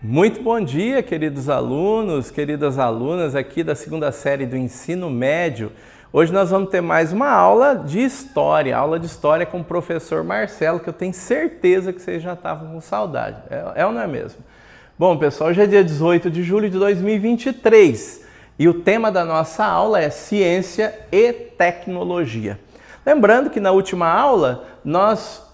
Muito bom dia, queridos alunos, queridas alunas aqui da segunda série do ensino médio. Hoje nós vamos ter mais uma aula de história com o professor Marcelo, que eu tenho certeza que vocês já estavam com saudade. É ou não é mesmo? Bom, pessoal, hoje é dia 18 de julho de 2023 e o tema da nossa aula é ciência e tecnologia. Lembrando que na última aula nós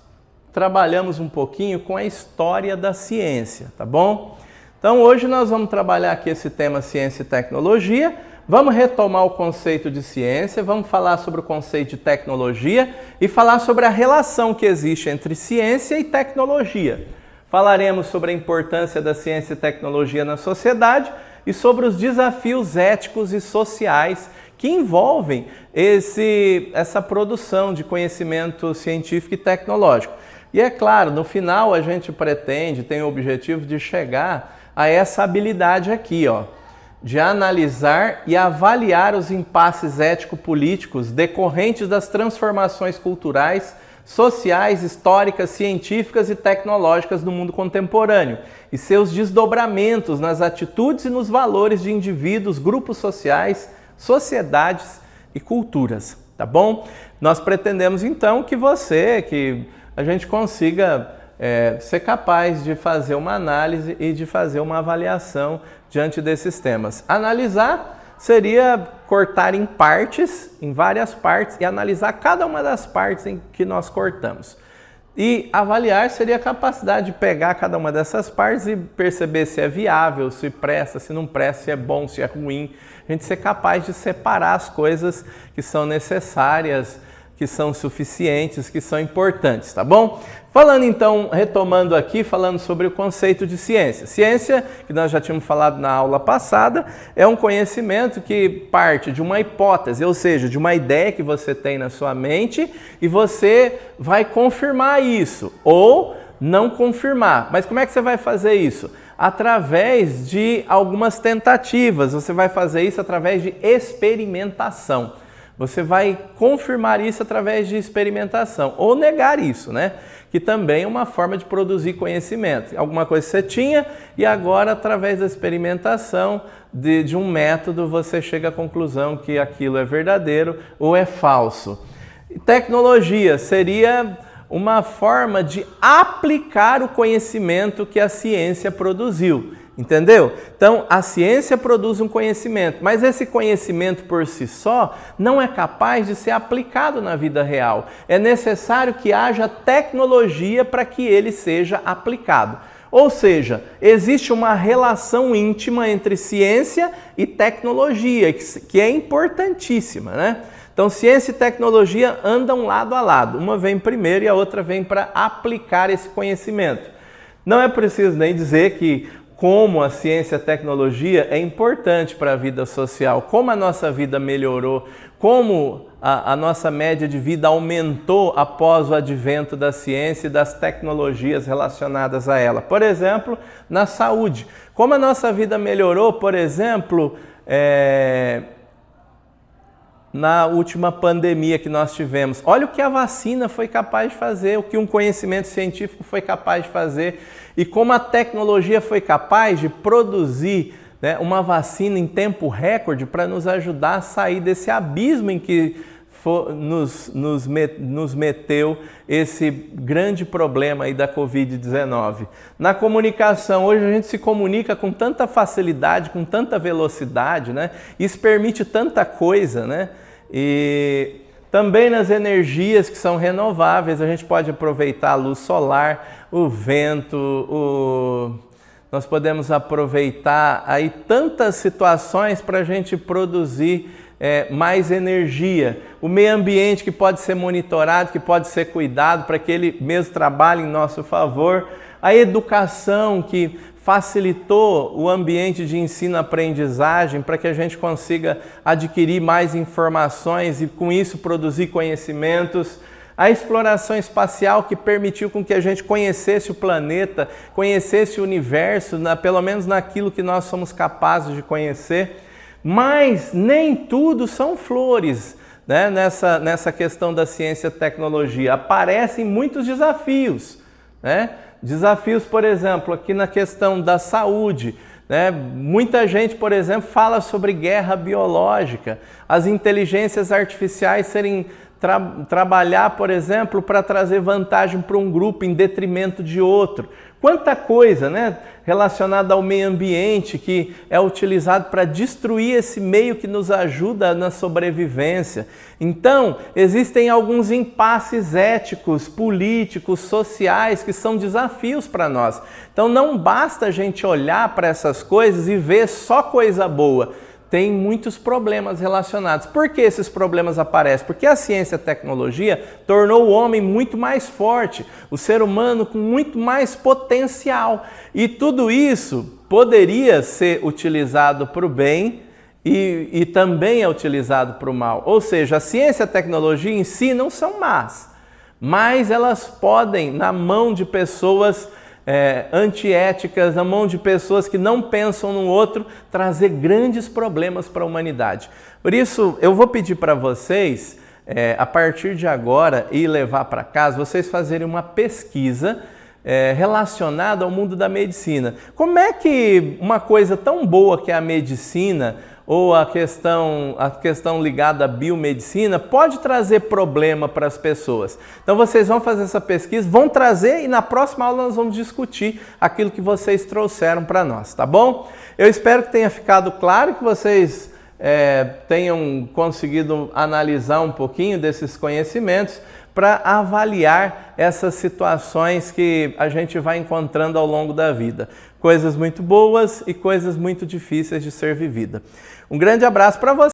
trabalhamos um pouquinho com a história da ciência, tá bom? Então hoje nós vamos trabalhar aqui esse tema ciência e tecnologia, vamos retomar o conceito de ciência, vamos falar sobre o conceito de tecnologia e falar sobre a relação que existe entre ciência e tecnologia. Falaremos sobre a importância da ciência e tecnologia na sociedade e sobre os desafios éticos e sociais que envolvem essa produção de conhecimento científico e tecnológico. E é claro, no final a gente tem o objetivo de chegar a essa habilidade aqui, ó, de analisar e avaliar os impasses ético-políticos decorrentes das transformações culturais, sociais, históricas, científicas e tecnológicas do mundo contemporâneo e seus desdobramentos nas atitudes e nos valores de indivíduos, grupos sociais, sociedades e culturas, tá bom? Nós pretendemos então que a gente consiga ser capaz de fazer uma análise e de fazer uma avaliação diante desses temas. Analisar seria cortar em partes, em várias partes, e analisar cada uma das partes em que nós cortamos. E avaliar seria a capacidade de pegar cada uma dessas partes e perceber se é viável, se presta, se não presta, se é bom, se é ruim. A gente ser capaz de separar as coisas que são necessárias, que são suficientes, que são importantes, tá bom? Falando então, retomando aqui, falando sobre o conceito de ciência. Ciência, que nós já tínhamos falado na aula passada, é um conhecimento que parte de uma hipótese, ou seja, de uma ideia que você tem na sua mente e você vai confirmar isso ou não confirmar. Mas como é que você vai fazer isso? Através de algumas tentativas, você vai fazer isso através de experimentação. Você vai confirmar isso através de experimentação, ou negar isso, né? Que também é uma forma de produzir conhecimento. Alguma coisa você tinha e agora, através da experimentação de um método, você chega à conclusão que aquilo é verdadeiro ou é falso. Tecnologia seria uma forma de aplicar o conhecimento que a ciência produziu. Entendeu? Então, a ciência produz um conhecimento, mas esse conhecimento por si só não é capaz de ser aplicado na vida real. É necessário que haja tecnologia para que ele seja aplicado. Ou seja, existe uma relação íntima entre ciência e tecnologia, que é importantíssima, né? Então, ciência e tecnologia andam lado a lado. Uma vem primeiro e a outra vem para aplicar esse conhecimento. Não é preciso nem dizer que como a ciência e a tecnologia é importante para a vida social, como a nossa vida melhorou, como a nossa média de vida aumentou após o advento da ciência e das tecnologias relacionadas a ela. Por exemplo, na saúde. Como a nossa vida melhorou, por exemplo, na última pandemia que nós tivemos. Olha o que a vacina foi capaz de fazer, o que um conhecimento científico foi capaz de fazer e como a tecnologia foi capaz de produzir, né, uma vacina em tempo recorde para nos ajudar a sair desse abismo em que nos meteu esse grande problema aí da Covid-19. Na comunicação, hoje a gente se comunica com tanta facilidade, com tanta velocidade, né? Isso permite tanta coisa, né? E também nas energias que são renováveis, a gente pode aproveitar a luz solar, o vento, nós podemos aproveitar aí tantas situações para a gente produzir mais energia. O meio ambiente que pode ser monitorado, que pode ser cuidado para que ele mesmo trabalhe em nosso favor. A educação que facilitou o ambiente de ensino-aprendizagem para que a gente consiga adquirir mais informações e com isso produzir conhecimentos. A exploração espacial que permitiu com que a gente conhecesse o planeta, conhecesse o universo, pelo menos naquilo que nós somos capazes de conhecer. Mas nem tudo são flores, né? Nessa questão da ciência e tecnologia. Aparecem muitos desafios, né? Desafios, por exemplo, aqui na questão da saúde, né? Muita gente, por exemplo, fala sobre guerra biológica, as inteligências artificiais serem trabalhar, por exemplo, para trazer vantagem para um grupo em detrimento de outro. Quanta coisa, né, relacionada ao meio ambiente que é utilizado para destruir esse meio que nos ajuda na sobrevivência. Então, existem alguns impasses éticos, políticos, sociais que são desafios para nós. Então, não basta a gente olhar para essas coisas e ver só coisa boa. Tem muitos problemas relacionados. Por que esses problemas aparecem? Porque a ciência e a tecnologia tornou o homem muito mais forte, o ser humano com muito mais potencial. E tudo isso poderia ser utilizado para o bem e também é utilizado para o mal. Ou seja, a ciência e a tecnologia em si não são más, mas elas podem, na mão de pessoas antiéticas, na mão de pessoas que não pensam no outro, trazer grandes problemas para a humanidade. Por isso, eu vou pedir para vocês, a partir de agora, e levar para casa, vocês fazerem uma pesquisa relacionada ao mundo da medicina. Como é que uma coisa tão boa que é a medicina, ou a questão ligada à biomedicina, pode trazer problema para as pessoas. Então vocês vão fazer essa pesquisa, vão trazer e na próxima aula nós vamos discutir aquilo que vocês trouxeram para nós, tá bom? Eu espero que tenha ficado claro, que vocês tenham conseguido analisar um pouquinho desses conhecimentos para avaliar essas situações que a gente vai encontrando ao longo da vida. Coisas muito boas e coisas muito difíceis de ser vivida. Um grande abraço para você.